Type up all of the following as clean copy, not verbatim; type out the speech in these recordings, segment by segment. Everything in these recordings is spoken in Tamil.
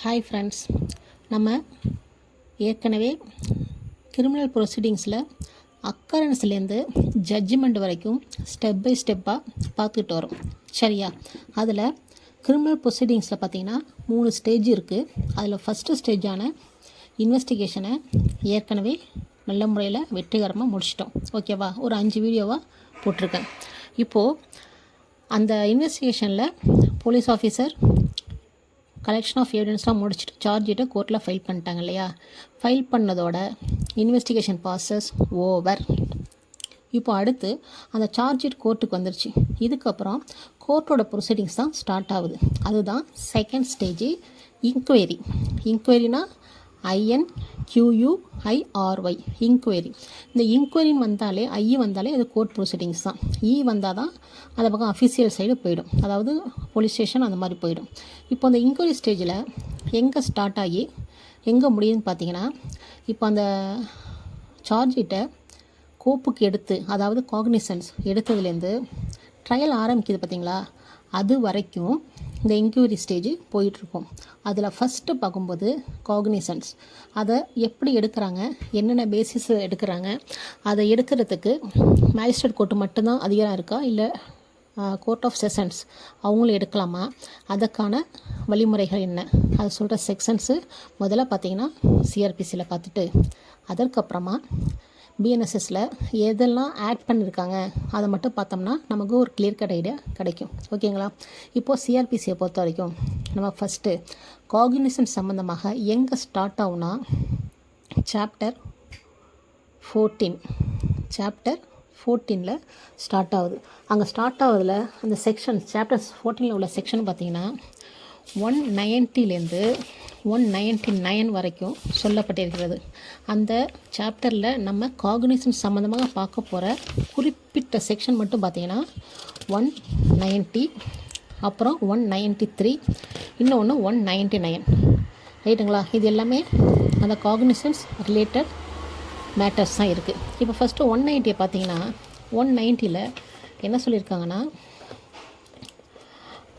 ஹாய் ஃப்ரெண்ட்ஸ், நம்ம ஏற்கனவே கிரிமினல் ப்ரொசீடிங்ஸில் அக்கரன்ஸ்லேருந்து ஜட்ஜ்மெண்ட் வரைக்கும் ஸ்டெப் பை ஸ்டெப்பாக பார்த்துக்கிட்டு வரோம். சரியா? அதில் கிரிமினல் ப்ரொசீடிங்ஸில் பார்த்திங்கன்னா 3 ஸ்டேஜ் இருக்குது. அதில் ஃபஸ்ட்டு ஸ்டேஜான இன்வெஸ்டிகேஷனை ஏற்கனவே நல்ல முறையில் வெற்றிகரமாக முடிச்சிட்டோம். ஓகேவா? ஒரு 5 வீடியோவாக போட்டிருக்கேன். இப்போது அந்த இன்வெஸ்டிகேஷனில் போலீஸ் ஆஃபீஸர் கலெக்ஷன் ஆஃப் எவிடன்ஸ்லாம் முடிச்சுட்டு சார்ஜ் ஷீட்டை கோர்ட்டில் ஃபைல் பண்ணிட்டாங்க இல்லையா? ஃபைல் பண்ணதோட இன்வெஸ்டிகேஷன் ப்ராசஸ் ஓவர். இப்போ அடுத்து அந்த சார்ஜ் ஷீட் கோர்ட்டுக்கு வந்துருச்சு. இதுக்கப்புறம் கோர்ட்டோட ப்ரொசீடிங்ஸ் தான் ஸ்டார்ட் ஆகுது. அதுதான் செகண்ட் ஸ்டேஜ், இன்கொயரி. இன்கொயரினா INQUIRY, இன்கொயரி. இந்த இன்கொயரின்னு வந்தாலே வந்தாலே அது கோர்ட் ப்ரொசீடிங்ஸ் தான். வந்தால் தான் அந்த பக்கம் அஃபிஷியல் சைடு போயிடும், அதாவது போலீஸ் ஸ்டேஷன் அந்த மாதிரி போயிடும். இப்போ அந்த இன்கொயரி ஸ்டேஜில் எங்கே ஸ்டார்ட் ஆகி எங்கே முடியுதுன்னு பார்த்தீங்கன்னா, இப்போ அந்த சார்ஜ் ஷீட்டை கோப்புக்கு எடுத்து, அதாவது காக்னிசன்ஸ் எடுத்ததுலேருந்து ட்ரையல் ஆரம்பிக்குது பார்த்தீங்களா, அது வரைக்கும் இந்த இன்க்யூரி ஸ்டேஜ் போயிட்டுருக்கும். அதில் ஃபஸ்ட்டு பார்க்கும்போது காக்னிசன்ஸ், அதை எப்படி எடுக்கிறாங்க, என்னென்ன பேசிஸ் எடுக்கிறாங்க, அதை எடுக்கிறதுக்கு மேஜிஸ்ட்ரேட் கோர்ட்டு மட்டும்தான் அதிகாரம் இருக்கா, இல்லை கோர்ட் ஆஃப் செஷன்ஸ் அவங்களும் எடுக்கலாமா, அதுக்கான வழிமுறைகள் என்ன, அதை சொல்கிற செக்ஷன்ஸு முதல்ல பார்த்திங்கன்னா சிஆர்பிசியில் பார்த்துட்டு, அதற்கப்புறமா பிஎன்எஸ்எஸில் எதெல்லாம் ஆட் பண்ணியிருக்காங்க அதை மட்டும் பார்த்தோம்னா நமக்கு ஒரு கிளியர் கட் ஐடியா கிடைக்கும். ஓகேங்களா? இப்போது சிஆர்பிசியை பொறுத்த வரைக்கும் நம்ம ஃபஸ்ட்டு காக்னிசன்ஸ் சம்மந்தமாக எங்கே ஸ்டார்ட் ஆகுனா சாப்டர் 14 ஸ்டார்ட் ஆகுது. அங்கே ஸ்டார்ட் ஆகுதில் அந்த செக்ஷன் சாப்டர் 14 உள்ள செக்ஷன் பார்த்திங்கன்னா 190லேருந்து 199 வரைக்கும் சொல்லப்பட்டிருக்கிறது. அந்த சாப்டரில் நம்ம காக்னிசன்ஸ் சம்மந்தமாக பார்க்க போகிற குறிப்பிட்ட செக்ஷன் மட்டும் பார்த்திங்கன்னா 190, அப்புறம் 193, இன்னொன்று 199. ரைட்டுங்களா? இது எல்லாமே அந்த காக்னிசன்ஸ் ரிலேட்டட் மேட்டர்ஸ் தான் இருக்குது. இப்போ ஃபஸ்ட்டு 190 பார்த்திங்கன்னா 190ல் என்ன சொல்லியிருக்காங்கன்னா,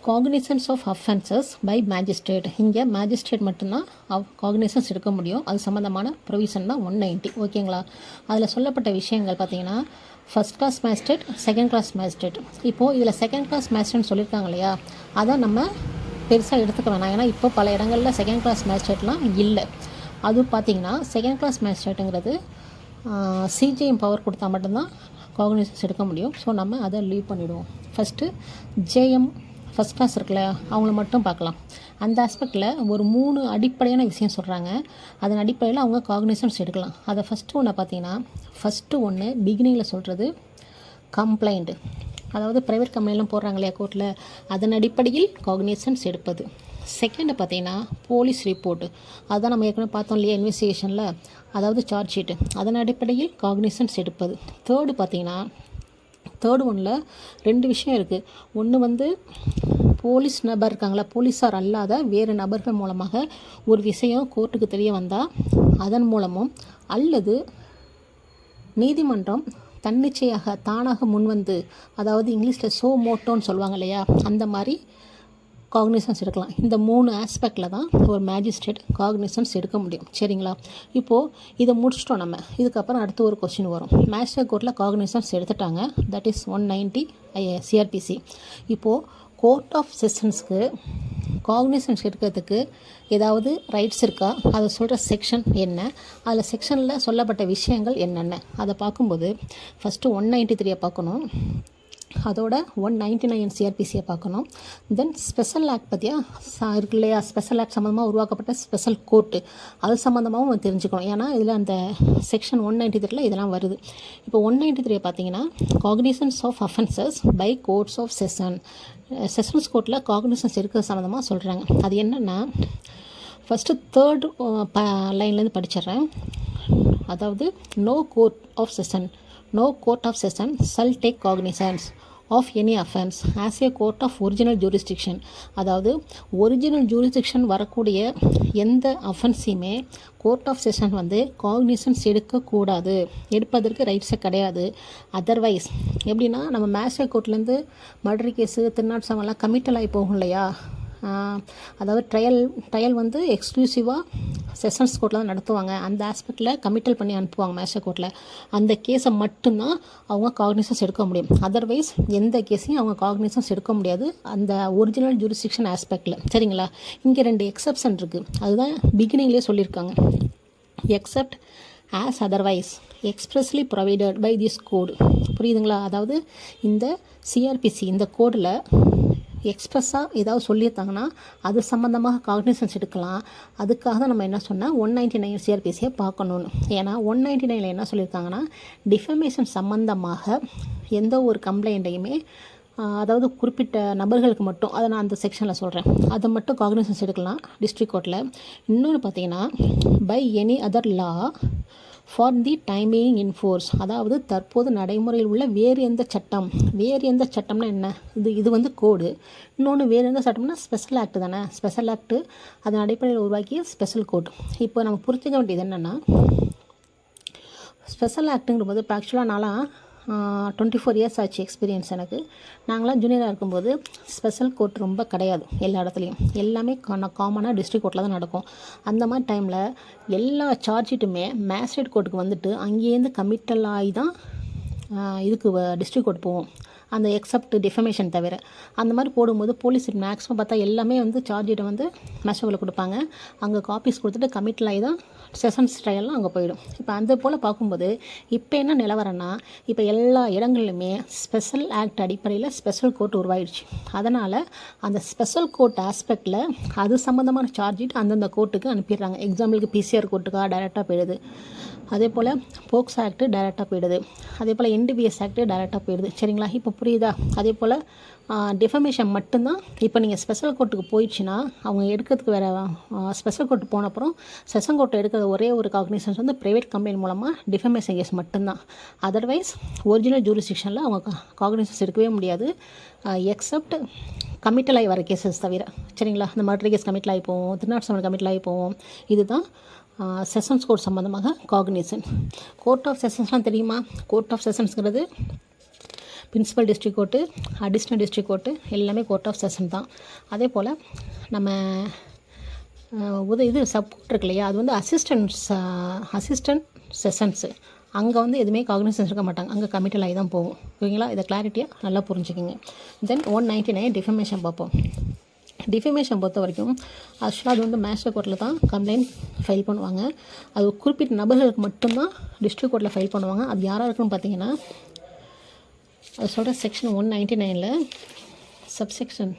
cognizance of offences by magistrate. இங்கே மேஜிஸ்ட்ரேட் மட்டும்தான் காக்னிசன்ஸ் எடுக்க முடியும். அது சம்மந்தமான ப்ரொவிஷன் தான் 190. ஓகேங்களா? அதில் சொல்லப்பட்ட விஷயங்கள் பார்த்திங்கன்னா first class magistrate, second class magistrate. இப்போது இதில் செகண்ட் கிளாஸ் மேஜிஸ்ட்ரேட்னு சொல்லியிருக்காங்க இல்லையா, அதை நம்ம பெருசாக எடுத்துக்க வேணாம். ஏன்னா இப்போ பல இடங்களில் செகண்ட் கிளாஸ் மேஜிஸ்ட்ரேட்லாம் இல்லை. அது பார்த்திங்கன்னா செகண்ட் கிளாஸ் மேஜிஸ்ட்ரேட்டுங்கிறது சிஜிஎம் பவர் கொடுத்தா மட்டும்தான் காக்னிசன்ஸ் எடுக்க முடியும். ஸோ நம்ம அதை லீவ் பண்ணிவிடுவோம். ஃபஸ்ட்டு ஜேஎம் ஃபஸ்ட் கிளாஸ் இருக்குல்ல, அவங்கள மட்டும் பார்க்கலாம். அந்த ஆஸ்பெக்டில் ஒரு 3 அடிப்படையான விஷயம் சொல்கிறாங்க. அதன் அடிப்படையில் அவங்க காக்னிசன்ஸ் எடுக்கலாம். அதை ஃபஸ்ட்டு ஒன்று பார்த்தீங்கன்னா, ஃபஸ்ட்டு பிகினிங்கில் சொல்கிறது கம்ப்ளைண்ட், அதாவது ப்ரைவேட் கம்ப்ளைண்ட்லாம் போடுறாங்க இல்லையா கோர்ட்டில், அதன் அடிப்படையில் காக்னிசன்ஸ் எடுப்பது. செகண்டு பார்த்தீங்கன்னா போலீஸ் ரிப்போர்ட்டு, அதுதான் நம்ம ஏற்கனவே பார்த்தோம் இல்லையா இன்வெஸ்டிகேஷனில், அதாவது சார்ஜ் ஷீட்டு, அதன் அடிப்படையில் காக்னிசன்ஸ் எடுப்பது. தேர்டு பார்த்தீங்கன்னா, தேர்டு ஒன்றில் 2 விஷயம் இருக்குது. ஒன்று போலீஸ் நபர் இருக்காங்களா, போலீஸார் அல்லாத வேறு நபர்கள் மூலமாக ஒரு விஷயம் கோர்ட்டுக்கு தெரிய வந்தால் அதன் மூலமும், அல்லது நீதிமன்றம் தன்னிச்சையாக தானாக முன்வந்து, அதாவது இங்கிலீஷில் சோ மோட்டோன்னு சொல்லுவாங்க இல்லையா, அந்த மாதிரி காக்னிசன்ஸ் எடுக்கலாம். இந்த 3 ஆஸ்பெக்டில் தான் ஒரு மேஜிஸ்ட்ரேட் காக்னிசன்ஸ் எடுக்க முடியும். சரிங்களா? இப்போது இதை முடிச்சிட்டோம் நம்ம. இதுக்கப்புறம் அடுத்து ஒரு கொஸ்டின் வரும். மேஜிஸ்ட்ரேட் கோர்ட்டில் காக்னிசன்ஸ் எடுத்துட்டாங்க, தட் இஸ் 190 சிஆர்பிசி. இப்போது கோர்ட் ஆஃப் செஷன்ஸ்க்கு காக்னிசன்ஸ் எடுக்கிறதுக்கு ஏதாவது ரைட்ஸ் இருக்கா, அதை சொல்கிற செக்ஷன் என்ன, அதில் செக்ஷனில் சொல்லப்பட்ட விஷயங்கள் என்னென்ன, அதை பார்க்கும்போது ஃபஸ்ட்டு 193 பார்க்கணும், அதோட 199 சிஆர்பிசியை பார்க்கணும். தென் ஸ்பெஷல் ஆக்ட் பற்றியா இருக்கு இல்லையா, ஸ்பெஷல் ஆக்ட் சம்மந்தமாக உருவாக்கப்பட்ட ஸ்பெஷல் கோர்ட்டு, அது சம்மந்தமாகவும் தெரிஞ்சுக்கணும். ஏன்னா இதில் அந்த செக்ஷன் 193 இதெல்லாம் வருது. இப்போ 193 பார்த்தீங்கன்னா cognizance of offences by courts of sessions கோர்ட்டில் காக்னிசன்ஸ் எடுக்கிறது சம்மந்தமாக சொல்கிறாங்க. அது என்னென்னா, ஃபஸ்ட்டு தேர்டு லைன்லேருந்து படிச்சிடுறேன். அதாவது no court of session shall take cognizance of any offense as a court of original jurisdiction. அதாவது ஒரிஜினல் ஜூரிஸ்டிக்ஷன் வரக்கூடிய எந்த அஃபென்ஸையுமே கோர்ட் ஆஃப் செஷன் காக்னிசன்ஸ் எடுக்கக்கூடாது, எடுப்பதற்கு ரைட்ஸே கிடையாது. அதர்வைஸ் எப்படின்னா, நம்ம மேஜிஸ்ட்ரேட் கோர்ட்லேருந்து மர்டர் கேஸு, திருநாட்சமெல்லாம் கமிட்டல் ஆகி போகும் இல்லையா, அதாவது ட்ரையல் வந்து எக்ஸ்க்ளூசிவாக செஷன்ஸ் கோர்ட்டில் தான் நடத்துவாங்க. அந்த ஆஸ்பெக்டில் கமிட்டல் பண்ணி அனுப்புவாங்க மேஜிஸ்ட்ரேட் கோர்ட்டில். அந்த கேஸை மட்டும்தான் அவங்க காக்னிசன்ஸ் எடுக்க முடியும். அதர்வைஸ் எந்த கேஸையும் அவங்க காக்னிசன்ஸ் எடுக்க முடியாது அந்த ஒரிஜினல் ஜூரிஸ்டிக்ஷன் ஆஸ்பெக்டில். சரிங்களா? இங்கே 2 எக்ஸப்ஷன் இருக்குது. அதுதான் பிகினிங்லேயே சொல்லியிருக்காங்க. Accept as otherwise expressly provided by this code. புரியுதுங்களா? அதாவது இந்த சிஆர்பிசி இந்த கோடில் எக்ஸ்ப்ரெஸ்ஸாக ஏதாவது சொல்லியிருந்தாங்கன்னா அது சம்மந்தமாக காக்னிசன்ஸ் எடுக்கலாம். அதுக்காக தான் நம்ம என்ன சொன்னால் 199 சிஆர்பிசியை பார்க்கணுன்னு. ஏன்னா 199 என்ன சொல்லியிருக்காங்கன்னா டிஃபமேஷன் சம்மந்தமாக எந்த ஒரு கம்ப்ளைண்ட்டையுமே அதாவது குறிப்பிட்ட நபர்களுக்கு மட்டும், அதை நான் அந்த செக்ஷனில் சொல்கிறேன், அதை மட்டும் காக்னிசன்ஸ் எடுக்கலாம் டிஸ்ட்ரிக்ட் கோர்ட்டில். இன்னொன்று பார்த்தீங்கன்னா by any other law for the time being in force, அதாவது தற்போது நடைமுறையில் உள்ள வேறு எந்த சட்டம்னா என்ன, இது வந்து கோடு. இன்னொன்று வேறு எந்த சட்டம்னா ஸ்பெஷல் ஆக்ட் தானே. ஸ்பெஷல் ஆக்ட்டு அதன் அடிப்படையில் உருவாக்கிய ஸ்பெஷல் கோட். இப்போ நம்ம புரிஞ்சுக்க வேண்டியது என்னென்னா ஸ்பெஷல் ஆக்ட்டுங்கிற போது இப்போ ஆக்சுவலாக நான்லாம் 24 இயர்ஸ் ஆச்சு எக்ஸ்பீரியன்ஸ் எனக்கு. நாங்களாம் ஜூனியராக இருக்கும்போது ஸ்பெஷல் கோர்ட் ரொம்ப கிடையாது எல்லா இடத்துலையும். எல்லாமே காமனாக டிஸ்ட்ரிக்ட் கோர்ட்டில் தான் நடக்கும். அந்த மாதிரி டைமில் எல்லா சார்ஜ்ஷீட்டுமே மேஜிஸ்ட்ரேட் கோர்ட்டுக்கு வந்துட்டு அங்கேருந்து கமிட்டல் ஆகி தான் இதுக்கு டிஸ்ட்ரிக்ட் கோர்ட் போவோம். அந்த எக்ஸப்ட் டிஃபமேஷன் தவிர அந்த மாதிரி போடும்போது போலீஸ் மேக்ஸிமம் பார்த்தா எல்லாமே வந்து சார்ஜ்ஷீட்டை வந்து மேஜிஸ்ட்ரேட்டில் கொடுப்பாங்க. அங்கே காப்பீஸ் கொடுத்துட்டு கமிட்டல் ஆகி தான் செஷன்ஸ் ட்ரையல்லாம் அங்கே போயிடும். இப்போ அந்த போல் பார்க்கும்போது இப்போ என்ன நிலவரன்னா இப்போ எல்லா இடங்கள்லையுமே ஸ்பெஷல் ஆக்ட் அடிப்படையில் ஸ்பெஷல் கோர்ட் உருவாயிடுச்சு. அதனால் அந்த ஸ்பெஷல் கோர்ட் ஆஸ்பெக்டில் அது சம்மந்தமான சார்ஜ்ஷீட் அந்தந்த கோர்ட்டுக்கு அனுப்பிடுறாங்க. எக்ஸாம்பிளுக்கு பிசிஆர் கோர்ட்டுக்காக டைரெக்டாக போயிடுது. அதே போல் போக்ஸ் ஆக்ட்டு டைரெக்டாக போயிடுது. அதே போல் என்டிபிஎஸ் ஆக்ட்டு டைரெக்டாக போயிடுது. சரிங்களா? இப்போ புரியுதா? அதே போல் டிஃபமேஷன் மட்டும்தான். இப்போ நீங்கள் ஸ்பெஷல் கோர்ட்டுக்கு போயிடுச்சுன்னா அவங்க எடுக்கிறதுக்கு வேறு ஸ்பெஷல் கோர்ட்டு போன அப்புறம் செஷன் கோர்ட்டு எடுக்கிற ஒரே ஒரு காக்னிசன்ஸ் வந்து ப்ரைவேட் கம்பெனி மூலமாக டிஃபமேஷன் கேஸ் மட்டும்தான். அதர்வைஸ் ஒரிஜினல் ஜூரிஸ்டிக்ஷனில் அவங்க காக்னிசன்ஸ் எடுக்கவே முடியாது எக்ஸப்ட் கமிட்டல் ஆகி வர கேசஸ் தவிர. சரிங்களா? இந்த மர்டர் கேஸ் கமிட்டல் ஆகி போவோம், 307 கமிட்டல் ஆகி போவோம். இதுதான் செஷன்ஸ் கோர்ட் சம்மந்தமாக காக்னிசன். கோர்ட் ஆஃப் செஷன்ஸ்லாம் தெரியுமா? கோர்ட் ஆஃப் செஷன்ஸ்ங்கிறது principal district court, additional district court எல்லாமே கோர்ட் ஆஃப் செஷன் தான். அதே போல் நம்ம இது சப்போர்ட் இருக்கு இல்லையா, அது வந்து அசிஸ்டன்ட் செஷன்ஸு. அங்கே வந்து எதுவுமே காக்னிசன்ஸ் எடுக்க மாட்டாங்க. அங்கே கமிட்டல் ஆகி தான் போகும். ஓகேங்களா? இதை கிளாரிட்டியாக நல்லா புரிஞ்சுக்கிங்க. தென் 199 டிஃபமேஷன் பார்ப்போம். டிஃபமேஷன் பொறுத்த வரைக்கும் ஆக்சுவலாக அது வந்து மேஜிஸ்ட்ரேட் கோர்ட்டில் தான் கம்ப்ளைண்ட் ஃபைல் பண்ணுவாங்க. அது குறிப்பிட்ட நபர்களுக்கு மட்டும்தான் டிஸ்ட்ரிக்ட் கோர்ட்டில் ஃபைல் பண்ணுவாங்க. அது யாராக இருக்குன்னு பார்த்தீங்கன்னா அது சொல்கிற செக்ஷன் 199 சப்செக்ஷன்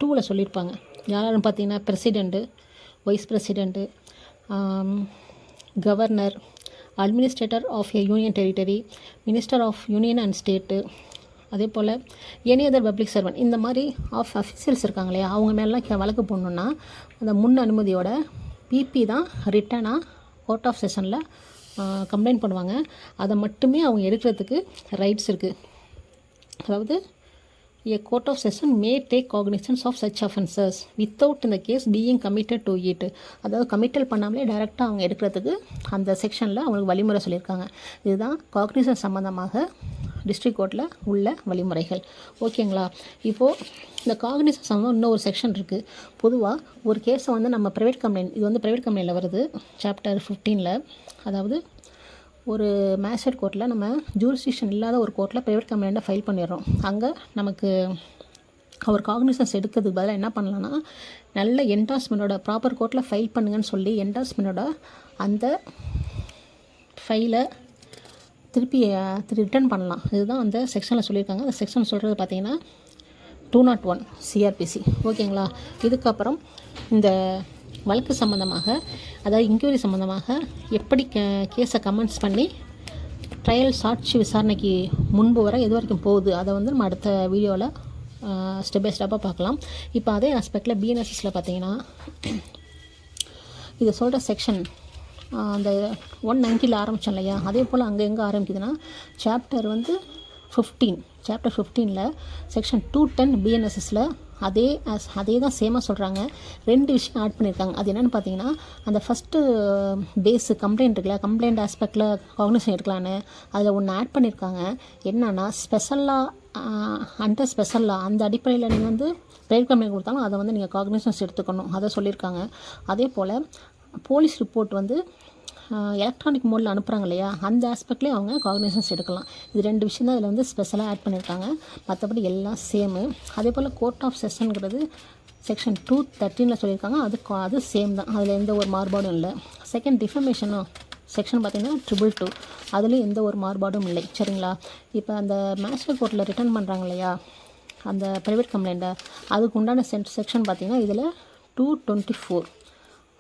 2 சொல்லியிருப்பாங்க. யாராருன்னு பார்த்தீங்கன்னா president, vice president, governor, administrator of a union territory, minister of union and state, அதே போல் எனி அதர் பப்ளிக் சர்வன்ட். இந்த மாதிரி அஃபிஷியல்ஸ் இருக்காங்க இல்லையா, அவங்க மேலாம் வழக்கு போடணுன்னா அந்த முன் அனுமதியோட பிபி தான் ரிட்டனாக கோர்ட் ஆஃப் செஷனில் கம்ப்ளைண்ட் பண்ணுவாங்க. அதை மட்டுமே அவங்க எடுக்கிறதுக்கு ரைட்ஸ் இருக்குது. அதாவது a court of session may take cognizance of such offences without the case being committed to it. அதாவது கமிட்டல் பண்ணாமலே டைரெக்டாக அவங்க எடுக்கிறதுக்கு அந்த செக்ஷனில் அவங்களுக்கு வழிமுறை சொல்லியிருக்காங்க. இதுதான் காக்னிசன்ஸ் சம்மந்தமாக டிஸ்ட்ரிக்ட் கோர்ட்டில் உள்ள வழிமுறைகள். ஓகேங்களா? இப்போது இந்த காக்னிசன்ஸ் சம்மந்தம் இன்னும் ஒரு செக்ஷன் இருக்குது. பொதுவாக ஒரு கேஸை வந்து நம்ம ப்ரைவேட் கம்ப்ளைண்ட், இது வந்து ப்ரைவேட் கம்ப்ளைண்ட்டில் வருது சாப்டர் 15. அதாவது ஒரு மேஜிஸ்ட்ரேட் கோர்ட்டில் நம்ம ஜூரிஸ்டிக்ஷன் இல்லாத ஒரு கோர்ட்டில் ப்ரைவேட் கம்ப்ளைண்ட்டை ஃபைல் பண்ணிடுறோம். அங்கே நமக்கு அவர் காக்னிசன்ஸ் எடுக்கிறதுக்கு பதிலாக என்ன பண்ணலான்னா நல்ல என்டாஸ்மெண்ட்டோட ப்ராப்பர் கோர்ட்டில் ஃபைல் பண்ணுங்கன்னு சொல்லி என்டாஸ்மெண்ட்டோட அந்த ஃபைலை திருப்பி ரிட்டர்ன் பண்ணலாம். இதுதான் அந்த செக்ஷனில் சொல்லியிருக்காங்க. அந்த செக்ஷன் சொல்கிறது பார்த்தீங்கன்னா 201 சிஆர்பிசி. ஓகேங்களா? இதுக்கப்புறம் இந்த வழக்கு சம்மந்தமாக, அதாவது இன்க்யூரி சம்மந்தமாக எப்படி கேஸை கமெண்ட்ஸ் பண்ணி ட்ரையல் சாட்சி விசாரணைக்கு முன்பு வர எது வரைக்கும் போகுது, அதை வந்து நம்ம அடுத்த வீடியோவில் ஸ்டெப் பை ஸ்டெப்பாக பார்க்கலாம். இப்போ அதே ஆஸ்பெக்டில் பிஎன்எஸ்எஸில் பார்த்தீங்கன்னா இதை சொல்கிற செக்ஷன் அந்த 190 ஆரம்பித்தோம் இல்லையா, அதே போல் அங்கே எங்கே ஆரம்பிக்குதுன்னா சாப்டர் 15 செக்ஷன் 210 பிஎன்எஸ்எஸில் அதே தான் சேமாக சொல்கிறாங்க. 2 விஷயம் ஆட் பண்ணியிருக்காங்க. அது என்னென்னு பார்த்தீங்கன்னா அந்த ஃபஸ்ட்டு பேஸு கம்ப்ளைண்ட் இருக்குல்ல, கம்ப்ளைண்ட் ஆஸ்பெக்டில் காக்னிசன் எடுக்கலான்னு அதில் ஒன்று ஆட் பண்ணியிருக்காங்க. என்னன்னா ஸ்பெஷலாக அண்டர் ஸ்பெஷலாக அந்த அடிப்படையில் நீங்கள் வந்து ப்ரைவேட் கம்ப்ளைண்ட் கொடுத்தாலும் அதை வந்து நீங்கள் காக்னிசன்ஸ் எடுத்துக்கணும், அதை சொல்லியிருக்காங்க. அதே போல் போலீஸ் ரிப்போர்ட் வந்து எலக்ட்ரானிக் மோடில் அனுப்புகிறாங்க இல்லையா, அந்த ஆஸ்பெக்ட்லேயும் அவங்க காக்னிசன்ஸ் எடுக்கலாம். இது 2 விஷயம் தான் இதில் வந்து ஸ்பெஷலாக ஆட் பண்ணியிருக்காங்க. மற்றபடி எல்லாம் சேமு. அதே போல் கோர்ட் ஆஃப் செஷனுங்கிறது செக்ஷன் 213 சொல்லியிருக்காங்க. அது சேம் தான், அதில் எந்த ஒரு மாறுபாடும் இல்லை. செகண்ட் டிஃபமேஷனும் செக்ஷன் பார்த்திங்கன்னா 222, அதுலேயும் எந்த ஒரு மாறுபாடும் இல்லை. சரிங்களா? இப்போ அந்த மேஜிஸ்ட்ரேட் கோர்ட்டில் ரிட்டர்ன் பண்ணுறாங்க இல்லையா அந்த ப்ரைவேட் கம்ப்ளைண்ட்டை, அதுக்கு உண்டான செக்ஷன் பார்த்திங்கன்னா இதில் 224.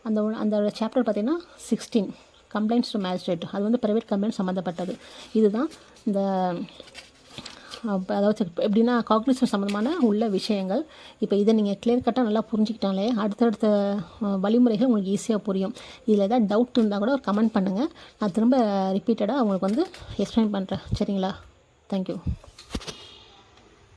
அந்த சாப்டர் பார்த்திங்கன்னா 16 கம்ப்ளைண்ட்ஸ் டு மேஜிஸ்ட்ரேட், அது வந்து ப்ரைவேட் கம்ப்ளைண்ட் சம்மந்தப்பட்டது. இதுதான் இந்த அதாவது எப்படின்னா காக்னிசன்ஸ் சம்மந்தமான உள்ள விஷயங்கள். இப்போ இதை நீங்கள் கிளியர் கட்டாக நல்லா புரிஞ்சுக்கிட்டாலே அடுத்தடுத்த வழிமுறைகள் உங்களுக்கு ஈஸியாக புரியும். இதில் ஏதாவது டவுட் இருந்தால் கூட ஒரு கமெண்ட் பண்ணுங்கள், நான் திரும்ப ரிப்பீட்டடாக உங்களுக்கு வந்து எக்ஸ்பிளைன் பண்ணுறேன். சரிங்களா? தேங்க்யூ.